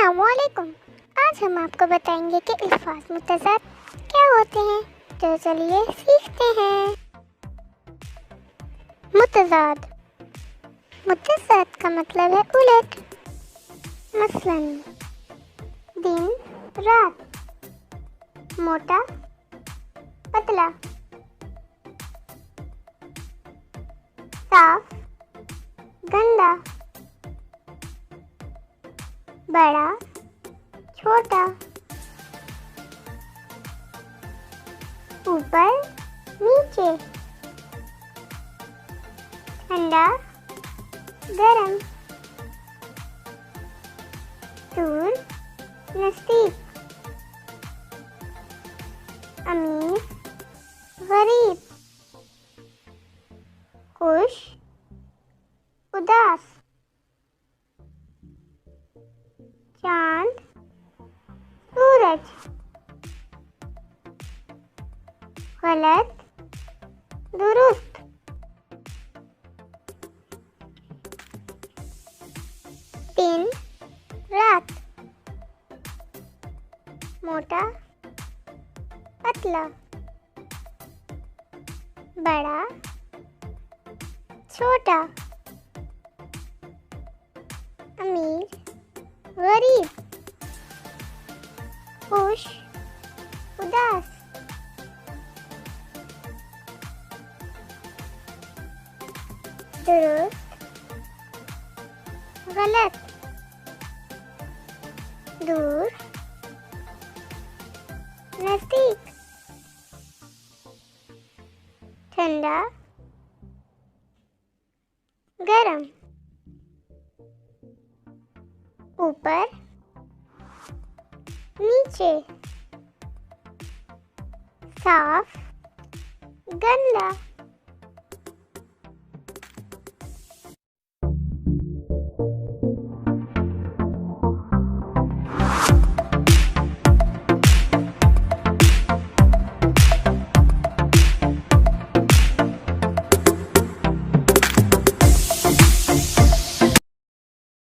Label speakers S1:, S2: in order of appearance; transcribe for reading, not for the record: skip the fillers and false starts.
S1: अस्सलामुअलैकुम। आज हम आपको बताएंगे कि अल्फाज मुतज़ाद क्या होते हैं, तो चलिए सीखते हैं। मुतज़ाद मुतज़ाद का मतलब है उलट। मसलन दिन रात, मोटा पतला, साफ गंदा, बड़ा छोटा, ऊपर नीचे, ठंडा गरम, दूर नजदीक, अमीर गरीब, खुश उदास, चांद सूरज, गलत दुरुस्त, दिन रात, मोटा पतला, बड़ा छोटा, अमीर गरीब, खुश उदास, दुरुस्त गलत, दूर नजदीक, ठंडा गरम, ऊपर नीचे, साफ गंदा।